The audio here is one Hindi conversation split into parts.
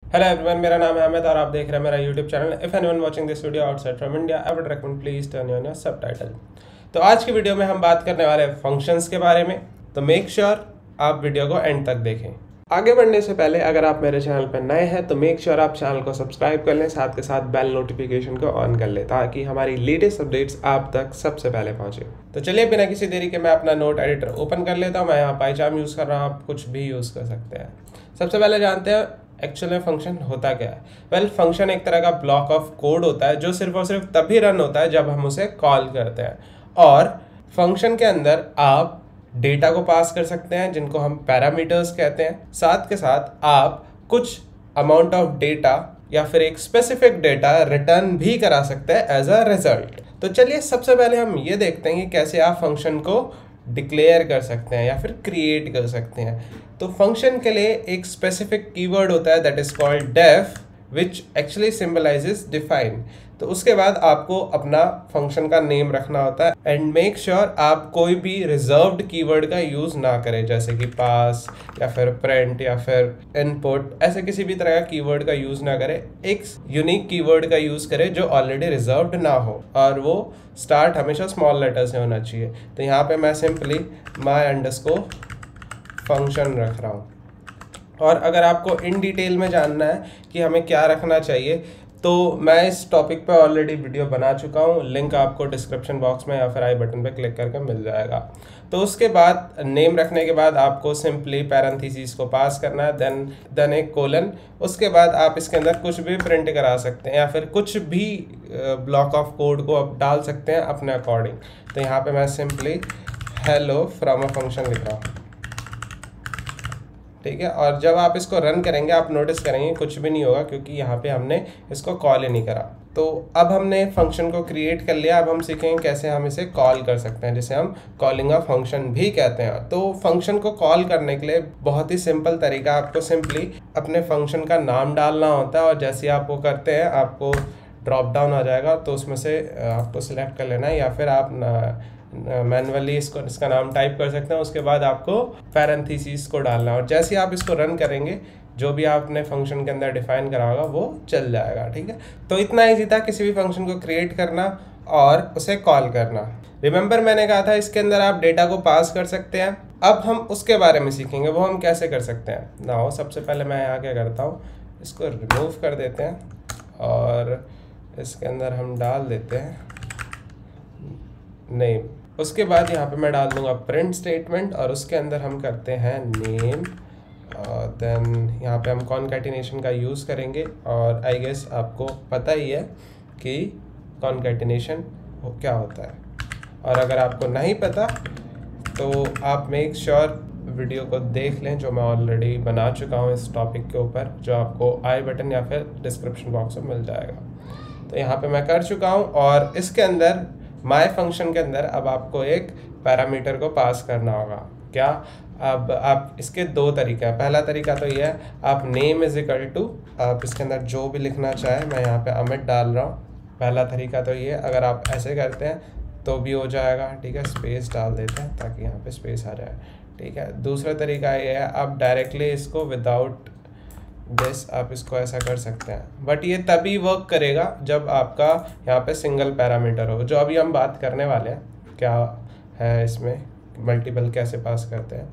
हेलो एवरीवन, मेरा नाम है अमित और आप देख रहे हैं मेरा YouTube channel. If anyone watching this video outside from India, I would recommend please turn on your subtitle. तो आज की वीडियो में हम बात करने वाले हैं फंक्शंस के बारे में, तो मेक श्योर आप वीडियो को एंड तक देखें। आगे बढ़ने से पहले अगर आप मेरे चैनल पर नए हैं तो मेक श्योर आप चैनल को सब्सक्राइब कर लें, साथ के साथ बेल नोटिफिकेशन को ऑन कर लें ताकि हमारी लेटेस्ट अपडेट्स आप तक सबसे पहले पहुंचे। तो चलिए बिना किसी देरी के मैं अपना नोट एडिटर ओपन कर लेता हूं। मैं यहाँ पाइचार्म यूज़ कर रहा हूँ, आप कुछ भी यूज़ कर सकते हैं। सबसे पहले जानते हैं एक्चुअल में फंक्शन होता क्या है। वेल, फंक्शन एक तरह का ब्लॉक ऑफ कोड होता है जो सिर्फ और सिर्फ तभी रन होता है जब हम उसे कॉल करते हैं। और फंक्शन के अंदर आप डेटा को पास कर सकते हैं जिनको हम पैरामीटर्स कहते हैं। साथ के साथ आप कुछ अमाउंट ऑफ डेटा या फिर एक स्पेसिफिक डेटा रिटर्न भी करा सकते हैं एज अ रिजल्ट। तो चलिए सबसे पहले हम ये देखते हैं कि कैसे आप फंक्शन को डिक्लेयर कर सकते हैं या फिर क्रिएट कर सकते हैं। तो फंक्शन के लिए एक स्पेसिफिक कीवर्ड होता है that is called def, which actually symbolises define. तो उसके बाद आपको अपना फंक्शन का नेम रखना होता है एंड मेक श्योर आप कोई भी रिजर्व्ड कीवर्ड का यूज ना करें, जैसे कि पास या फिर प्रिंट या फिर इनपुट, ऐसे किसी भी तरह का कीवर्ड का यूज ना करें। एक यूनिक कीवर्ड का यूज करें जो ऑलरेडी रिजर्व्ड ना हो और वो स्टार्ट हमेशा स्मॉल लेटर से होना चाहिए। तो यहाँ पे मैं सिंपली माई अंडरस्कोर फंक्शन रख रहा हूँ। और अगर आपको इन डिटेल में जानना है कि हमें क्या रखना चाहिए तो मैं इस टॉपिक पे ऑलरेडी वीडियो बना चुका हूँ, लिंक आपको डिस्क्रिप्शन बॉक्स में या फिर आई बटन पे क्लिक करके मिल जाएगा। तो उसके बाद नेम रखने के बाद आपको सिंपली पैरेंथेसिस को पास करना है, देन एक कोलन। उसके बाद आप इसके अंदर कुछ भी प्रिंट करा सकते हैं या फिर कुछ भी ब्लॉक ऑफ कोड को आप डाल सकते हैं अपने अकॉर्डिंग। तो यहाँ पे मैं simply hello from a function लिख रहा हूँ, ठीक है। और जब आप इसको रन करेंगे आप नोटिस करेंगे कुछ भी नहीं होगा क्योंकि यहाँ पे हमने इसको कॉल ही नहीं करा। तो अब हमने फंक्शन को क्रिएट कर लिया, अब हम सीखेंगे कैसे हम इसे कॉल कर सकते हैं, जिसे हम कॉलिंग अ फंक्शन भी कहते हैं। तो फंक्शन को कॉल करने के लिए बहुत ही सिंपल तरीका, आपको सिंपली अपने फंक्शन का नाम डालना होता है और जैसे आप वो करते हैं आपको ड्रॉप डाउन आ जाएगा, तो उसमें से आपको सिलेक्ट कर लेना है या फिर आप मैनुअली इसका नाम टाइप कर सकते हैं। उसके बाद आपको पैरेंथेसिस को डालना है और जैसे ही आप इसको रन करेंगे जो भी आपने फंक्शन के अंदर डिफाइन करा होगा वो चल जाएगा, ठीक है। तो इतना ईजी था किसी भी फंक्शन को क्रिएट करना और उसे कॉल करना। रिमेंबर मैंने कहा था इसके अंदर आप डेटा को पास कर सकते हैं। अब हम उसके बारे में सीखेंगे वो हम कैसे कर सकते हैं ना। सबसे पहले मैं यहाँ क्या करता हूँ, इसको रिमूव कर देते हैं और इसके अंदर हम डाल देते हैं नेम। उसके बाद यहाँ पे मैं डाल दूंगा प्रिंट स्टेटमेंट और उसके अंदर हम करते हैं नेम। देन यहाँ पे हम कॉनकैटिनेशन का यूज़ करेंगे और आई गेस आपको पता ही है कि कॉनकैटिनेशन वो क्या होता है। और अगर आपको नहीं पता तो आप मेक श्योर वीडियो को देख लें जो मैं ऑलरेडी बना चुका हूँ इस टॉपिक के ऊपर, जो आपको आई बटन या फिर डिस्क्रिप्शन बॉक्स में मिल जाएगा। तो यहाँ पे मैं कर चुका हूँ और इसके अंदर माय फंक्शन के अंदर अब आपको एक पैरामीटर को पास करना होगा। क्या? अब आप इसके दो तरीके हैं। पहला तरीका तो ये है, आप नेम इज इक्वल टू, आप इसके अंदर जो भी लिखना चाहें, मैं यहाँ पे अमित डाल रहा हूँ। पहला तरीका तो ये, अगर आप ऐसे करते हैं तो भी हो जाएगा, ठीक है। स्पेस डाल देते हैं ताकि यहाँ पे स्पेस आ जाए, ठीक है। दूसरा तरीका ये है, आप डायरेक्टली इसको विदाउट दिस आप इसको ऐसा कर सकते हैं, बट ये तभी वर्क करेगा जब आपका यहाँ पे सिंगल पैरामीटर हो, जो अभी हम बात करने वाले हैं क्या है इसमें मल्टीपल कैसे पास करते हैं।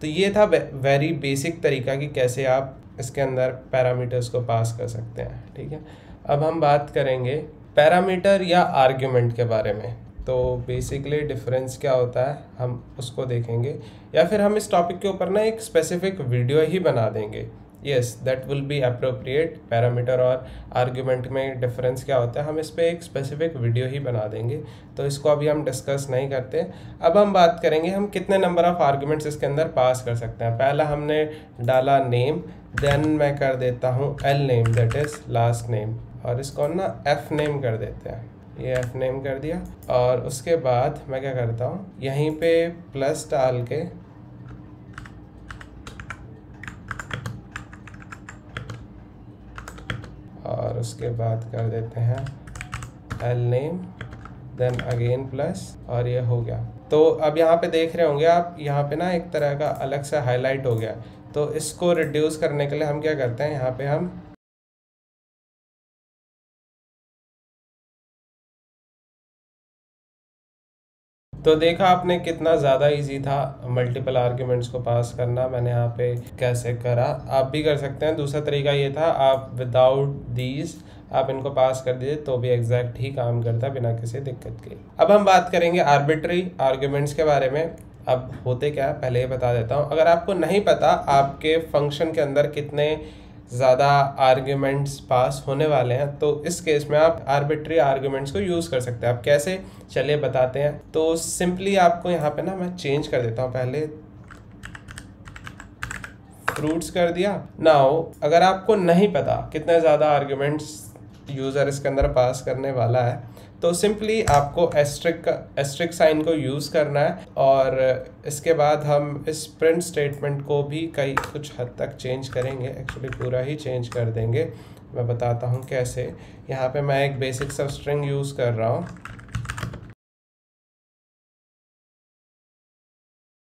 तो ये था वेरी बेसिक तरीका कि कैसे आप इसके अंदर पैरामीटर्स को पास कर सकते हैं, ठीक है। अब हम बात करेंगे पैरामीटर या आर्ग्यूमेंट के बारे में। तो बेसिकली डिफरेंस क्या होता है हम उसको देखेंगे या फिर हम इस टॉपिक के ऊपर ना एक स्पेसिफिक वीडियो ही बना देंगे। Yes, that will be appropriate. Parameter और आर्ग्यूमेंट में डिफरेंस क्या होता है हम इस पर एक स्पेसिफिक वीडियो ही बना देंगे, तो इसको अभी हम डिस्कस नहीं करते। अब हम बात करेंगे हम कितने नंबर ऑफ आर्ग्यूमेंट्स इसके अंदर पास कर सकते हैं। पहला हमने डाला नेम, देन मैं कर देता हूँ L name that is last name, और इसको ना एफ नेम कर देते हैं। ये एफ नेम कर दिया और उसके बाद मैं क्या करता हूँ, यहीं पे प्लस डाल के और उसके बाद कर देते हैं L name, then again plus, और ये हो गया। तो अब यहाँ पे देख रहे होंगे आप, यहाँ पे ना एक तरह का अलग से हाईलाइट हो गया। तो इसको रिड्यूस करने के लिए हम क्या करते हैं, यहाँ पे हम तो देखा आपने कितना ज़्यादा इजी था मल्टीपल आर्ग्यूमेंट्स को पास करना। मैंने यहाँ पे कैसे करा, आप भी कर सकते हैं। दूसरा तरीका ये था, आप विदाउट दीज आप इनको पास कर दीजिए तो भी एग्जैक्ट ही काम करता बिना किसी दिक्कत के। अब हम बात करेंगे आर्बिट्री आर्ग्यूमेंट्स के बारे में। अब होते क्या है पहले ये बता देता हूँ। अगर आपको नहीं पता आपके फंक्शन के अंदर कितने ज़्यादा आर्ग्यूमेंट्स पास होने वाले हैं, तो इस केस में आप आर्बिट्री आर्ग्यूमेंट्स को यूज़ कर सकते हैं। आप कैसे, चलिए बताते हैं। तो सिंपली आपको यहाँ पे ना मैं चेंज कर देता हूँ, पहले फ्रूट्स कर दिया। नाउ अगर आपको नहीं पता कितने ज़्यादा आर्ग्यूमेंट्स यूज़र इसके अंदर पास करने वाला है, तो सिंपली आपको एस्ट्रिक साइन को यूज़ करना है, और इसके बाद हम इस प्रिंट स्टेटमेंट को भी कुछ हद तक चेंज करेंगे। एक्चुअली पूरा ही चेंज कर देंगे। मैं बताता हूँ कैसे। यहाँ पे मैं एक बेसिक सब स्ट्रिंग यूज़ कर रहा हूँ,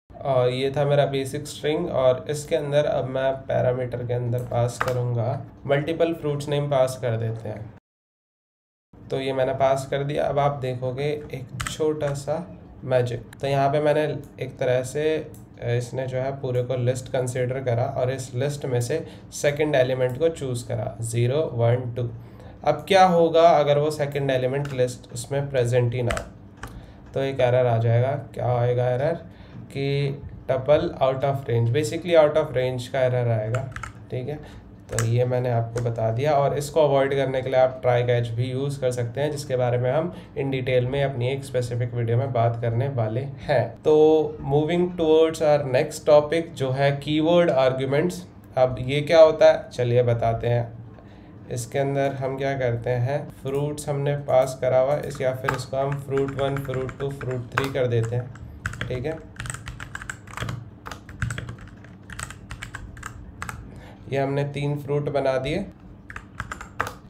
और ये था मेरा बेसिक स्ट्रिंग, और इसके अंदर अब मैं पैरामीटर के अंदर पास करूँगा मल्टीपल फ्रूट्स नेम पास कर देते हैं। तो ये मैंने पास कर दिया। अब आप देखोगे एक छोटा सा मैजिक। तो यहाँ पे मैंने एक तरह से इसने जो है पूरे को लिस्ट कंसीडर करा, और इस लिस्ट में से सेकंड एलिमेंट को चूज़ करा 0 1 2। अब क्या होगा अगर वो सेकंड एलिमेंट लिस्ट उसमें प्रेजेंट ही ना हो, तो एक एरर आ जाएगा। क्या आएगा एरर कि tuple out of range, basically out of range का एरर आएगा। ठीक है, तो ये मैंने आपको बता दिया। और इसको अवॉइड करने के लिए आप ट्राई कैच भी यूज़ कर सकते हैं, जिसके बारे में हम इन डिटेल में अपनी एक स्पेसिफिक वीडियो में बात करने वाले हैं। तो moving towards our next topic जो है कीवर्ड आर्ग्यूमेंट्स। अब ये क्या होता है चलिए बताते हैं। इसके अंदर हम क्या करते हैं, फ्रूट्स हमने पास करा हुआ इस, या फिर इसको हम फ्रूट 1 फ्रूट 2 फ्रूट 3 कर देते हैं। ठीक है, ये हमने 3 फ्रूट बना दिए।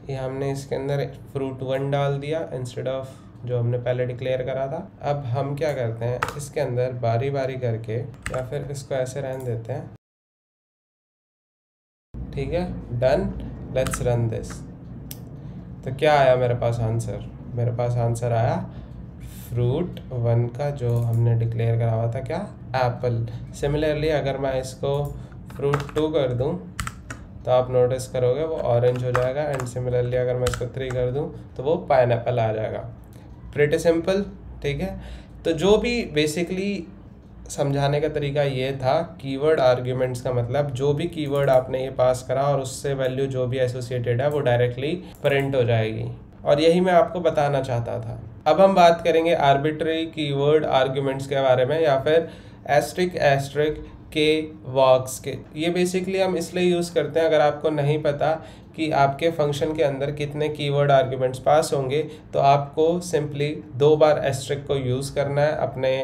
ये हमने इसके अंदर फ्रूट 1 डाल दिया इंस्टेड ऑफ जो हमने पहले डिक्लेयर करा था। अब हम क्या करते हैं, इसके अंदर बारी बारी करके, या फिर इसको ऐसे रहने देते हैं। ठीक है, डन, लेट्स रन दिस। तो क्या आया मेरे पास आंसर, मेरे पास आंसर आया फ्रूट 1 का जो हमने डिक्लेयर करा हुआ था, क्या, एप्पल। सिमिलरली अगर मैं इसको फ्रूट 2 कर दूं तो आप नोटिस करोगे वो ऑरेंज हो जाएगा, एंड सिमिलरली अगर मैं इसको 3 कर दूं तो वो पाइनएप्पल आ जाएगा। Pretty simple. ठीक है, तो जो भी बेसिकली समझाने का तरीका ये था, कीवर्ड आर्ग्यूमेंट्स का मतलब जो भी कीवर्ड आपने ये पास करा और उससे वैल्यू जो भी एसोसिएटेड है वो डायरेक्टली प्रिंट हो जाएगी, और यही मैं आपको बताना चाहता था। अब हम बात करेंगे आर्बिट्री कीवर्ड आर्ग्यूमेंट्स के बारे में, या फिर एस्ट्रिक के वर्क्स के। ये बेसिकली हम इसलिए यूज़ करते हैं, अगर आपको नहीं पता कि आपके फंक्शन के अंदर कितने कीवर्ड आर्ग्यूमेंट्स पास होंगे, तो आपको सिंपली 2 बार एस्ट्रिक को यूज़ करना है अपने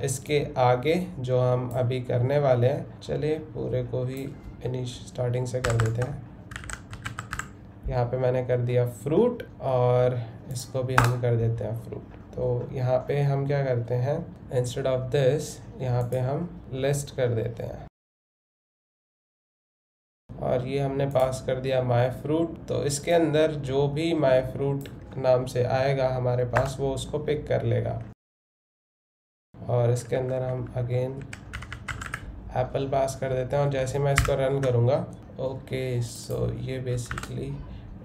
इसके आगे जो हम अभी करने वाले हैं। चलिए पूरे को ही स्टार्टिंग से कर देते हैं। यहाँ पे मैंने कर दिया फ्रूट, और इसको भी हम कर देते हैं फ्रूट। तो यहाँ पे हम क्या करते हैं, इंस्टेड ऑफ दिस यहाँ पे हम लिस्ट कर देते हैं, और ये हमने पास कर दिया माय फ्रूट। तो इसके अंदर जो भी माय फ्रूट नाम से आएगा हमारे पास, वो उसको पिक कर लेगा। और इसके अंदर हम अगेन एप्पल पास कर देते हैं, और जैसे मैं इसको रन करूँगा, ओके, सो ये बेसिकली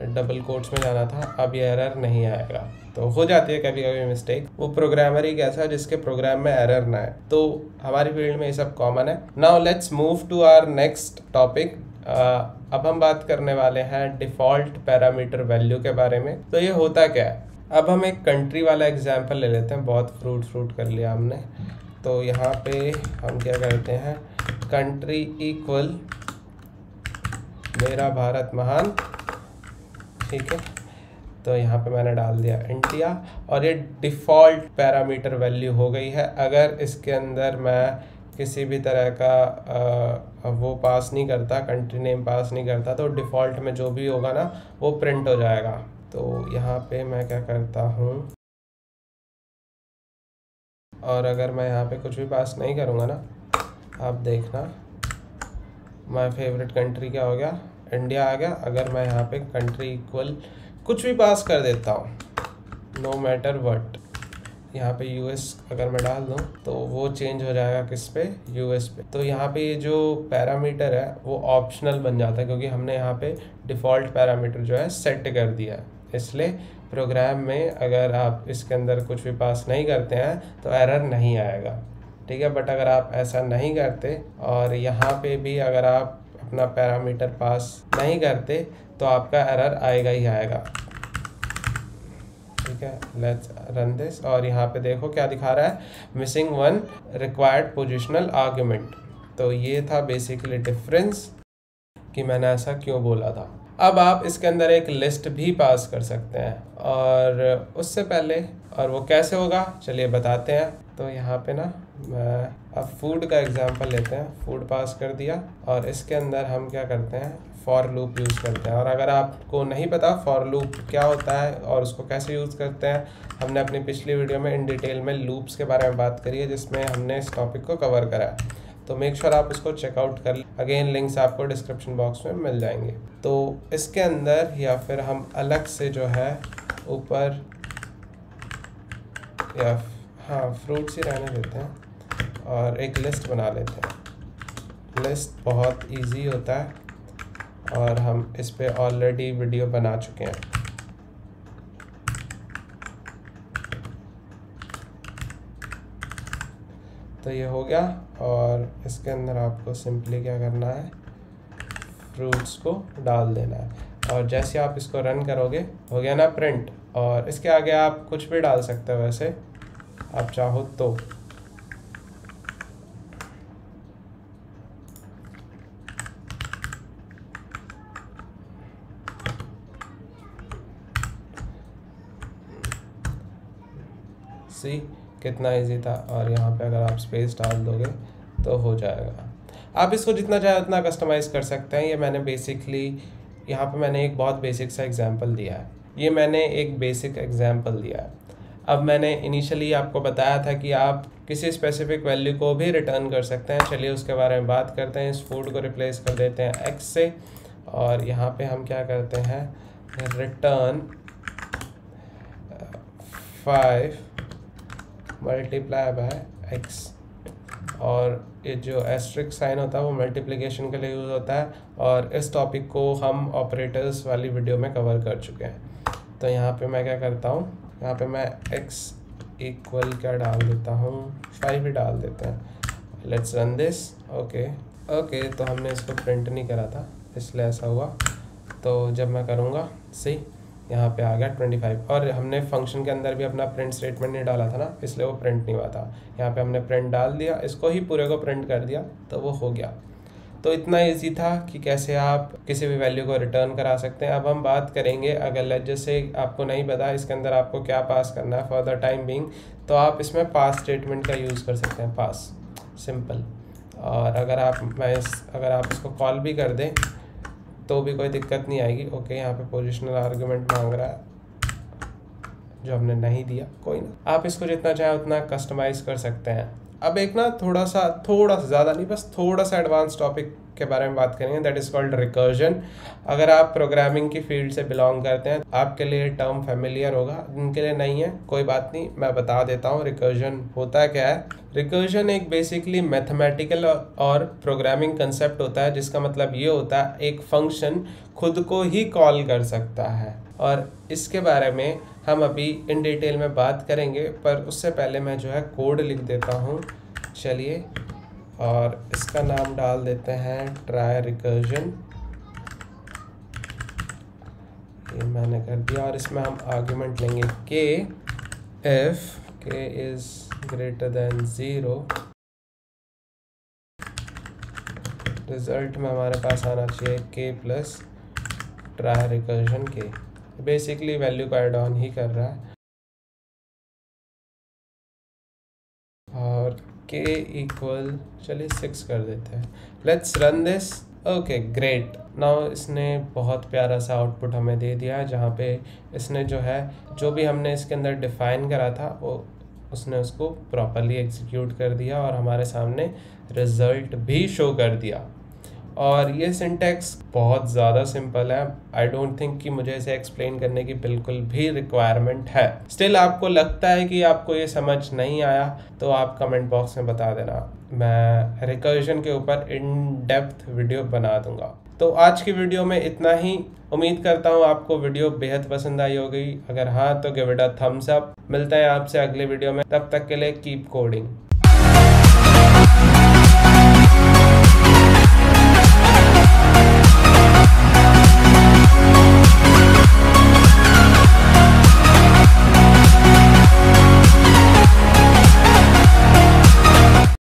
डबल कोट्स में जाना था, अब ये एरर नहीं आएगा। तो हो जाती है कभी कभी मिस्टेक, वो प्रोग्रामर ही कैसा है जिसके प्रोग्राम में एरर ना है, तो हमारी फील्ड में ये सब कॉमन है। Now let's move to our next topic. अब हम बात करने वाले हैं डिफ़ॉल्ट पैरामीटर वैल्यू के बारे में। तो ये होता क्या है, अब हम एक कंट्री वाला एग्जाम्पल ले लेते हैं। बहुत फ्रूट कर लिया हमने, तो यहाँ पे हम क्या करते हैं, कंट्री इक्वल मेरा भारत महान। ठीक है, तो यहाँ पे मैंने डाल दिया इंडिया, और ये डिफ़ॉल्ट पैरामीटर वैल्यू हो गई है। अगर इसके अंदर मैं किसी भी तरह का वो पास नहीं करता, कंट्री नेम पास नहीं करता, तो डिफ़ॉल्ट में जो भी होगा ना वो प्रिंट हो जाएगा। तो यहाँ पे मैं क्या करता हूँ, और अगर मैं यहाँ पे कुछ भी पास नहीं करूँगा ना, आप देखना माय फेवरेट कंट्री क्या हो गया, इंडिया आ गया। अगर मैं यहाँ पे कंट्री इक्वल कुछ भी पास कर देता हूँ, नो मैटर व्हाट, यहाँ पे यूएस अगर मैं डाल दूँ तो वो चेंज हो जाएगा किस पे, यूएस पे। तो यहाँ पे ये जो पैरामीटर है वो ऑप्शनल बन जाता है, क्योंकि हमने यहाँ पे डिफ़ॉल्ट पैरामीटर जो है सेट कर दिया है। इसलिए प्रोग्राम में अगर आप इसके अंदर कुछ भी पास नहीं करते हैं तो एरर नहीं आएगा, ठीक है। बट अगर आप ऐसा नहीं करते और यहाँ पे भी अगर आप अपना पैरामीटर पास नहीं करते तो आपका एरर आएगा ही आएगा, ठीक है। लेट्स रन दिस और यहाँ पे देखो क्या दिखा रहा है, missing one required positional argument. तो ये था बेसिकली डिफरेंस कि मैंने ऐसा क्यों बोला था। अब आप इसके अंदर एक लिस्ट भी पास कर सकते हैं, और उससे पहले और वो कैसे होगा चलिए बताते हैं। तो यहाँ पे ना अब फूड का एग्जांपल लेते हैं, फूड पास कर दिया और इसके अंदर हम क्या करते हैं, फॉर लूप यूज़ करते हैं। और अगर आपको नहीं पता फॉर लूप क्या होता है और उसको कैसे यूज़ करते हैं, हमने अपनी पिछली वीडियो में इन डिटेल में लूप्स के बारे में बात करी है, जिसमें हमने इस टॉपिक को कवर करा है। तो मेक श्योर आप इसको चेकआउट कर लें, अगेन लिंक्स आपको डिस्क्रिप्शन बॉक्स में मिल जाएंगे। तो इसके अंदर या फिर हम अलग से जो है ऊपर या हाँ फ्रूट्स ही रहने देते हैं और एक लिस्ट बना लेते हैं। लिस्ट बहुत इजी होता है और हम इस पे ऑलरेडी वीडियो बना चुके हैं। तो ये हो गया और इसके अंदर आपको सिंपली क्या करना है, फ्रूट्स को डाल देना है और जैसे आप इसको रन करोगे हो गया ना प्रिंट। और इसके आगे आप कुछ भी डाल सकते हो वैसे आप चाहो तो। सी कितना इजी था, और यहाँ पे अगर आप स्पेस डाल दोगे तो हो जाएगा। आप इसको जितना चाहे उतना कस्टमाइज़ कर सकते हैं। ये मैंने बेसिकली यहाँ पे मैंने एक बहुत बेसिक सा एग्जांपल दिया है, ये मैंने एक बेसिक एग्जांपल दिया है। अब मैंने इनिशियली आपको बताया था कि आप किसी स्पेसिफिक वैल्यू को भी रिटर्न कर सकते हैं। चलिए उसके बारे में बात करते हैं। इस फूड को रिप्लेस कर देते हैं एक्स से और यहाँ पे हम क्या करते हैं, रिटर्न 5 मल्टीप्लाई बाय एक्स। और ये जो एस्ट्रिक साइन होता है वो मल्टीप्लिकेशन के लिए यूज़ होता है, और इस टॉपिक को हम ऑपरेटर्स वाली वीडियो में कवर कर चुके हैं। तो यहाँ पे मैं क्या करता हूँ, यहाँ पे मैं x इक्वल क्या डाल देता हूँ, 5 ही डाल देते हैं। Let's run this. ओके तो हमने इसको प्रिंट नहीं करा था इसलिए ऐसा हुआ। तो जब मैं करूँगा सी यहाँ पे आ गया 25, और हमने फंक्शन के अंदर भी अपना प्रिंट स्टेटमेंट नहीं डाला था ना, इसलिए वो प्रिंट नहीं हुआ था। यहाँ पे हमने प्रिंट डाल दिया, इसको ही पूरे को प्रिंट कर दिया तो वो हो गया। तो इतना इजी था कि कैसे आप किसी भी वैल्यू को रिटर्न करा सकते हैं। अब हम बात करेंगे, अगर जैसे आपको नहीं पता इसके अंदर आपको क्या पास करना है फॉर द टाइम बीइंग, तो आप इसमें पास स्टेटमेंट का यूज़ कर सकते हैं, पास सिंपल। और अगर आप इसको कॉल भी कर दें तो भी कोई दिक्कत नहीं आएगी। ओके यहाँ पे पोजिशनल आर्गुमेंट मांग रहा है जो हमने नहीं दिया, कोई ना, आप इसको जितना चाहे उतना कस्टमाइज़ कर सकते हैं। अब एक ना थोड़ा सा ज़्यादा नहीं, बस थोड़ा सा एडवांस टॉपिक के बारे में बात करेंगे, दैट इज़ कॉल्ड रिकर्जन। अगर आप प्रोग्रामिंग की फील्ड से बिलोंग करते हैं आपके लिए टर्म फेमिलियर होगा, जिनके लिए नहीं है कोई बात नहीं, मैं बता देता हूँ रिकर्जन होता क्या है। रिकर्जन एक बेसिकली मैथमेटिकल और प्रोग्रामिंग कंसेप्ट होता है, जिसका मतलब ये होता है एक फंक्शन खुद को ही कॉल कर सकता है, और इसके बारे में हम अभी इन डिटेल में बात करेंगे। पर उससे पहले मैं जो है कोड लिख देता हूँ, चलिए, और इसका नाम डाल देते हैं ट्राई रिकर्जन। ये मैंने कर दिया, और इसमें हम आर्गुमेंट लेंगे के, इफ के इज ग्रेटर देन 0, रिजल्ट में हमारे पास आना चाहिए के प्लस ट्राई रिकर्जन के। बेसिकली वैल्यू को ऐड ऑन ही कर रहा है, और k इक्वल चलिए 6 कर देते हैं। Let's run this. Okay great, now इसने बहुत प्यारा सा आउटपुट हमें दे दिया है, जहाँ पे इसने जो है जो भी हमने इसके अंदर डिफाइन करा था वो उसने उसको प्रॉपरली एग्जीक्यूट कर दिया और हमारे सामने रिजल्ट भी शो कर दिया। और ये सिंटैक्स बहुत ज़्यादा सिंपल है। आई डोंट थिंक कि मुझे इसे एक्सप्लेन करने की बिल्कुल भी रिक्वायरमेंट है। स्टिल आपको लगता है कि आपको ये समझ नहीं आया तो आप कमेंट बॉक्स में बता देना, मैं रिकर्जन के ऊपर इन डेप्थ वीडियो बना दूंगा। तो आज की वीडियो में इतना ही। उम्मीद करता हूँ आपको वीडियो बेहद पसंद आई होगी। अगर हाँ तो give it a thumbs up. मिलते हैं आपसे अगले वीडियो में, तब तक के लिए कीप कोडिंग।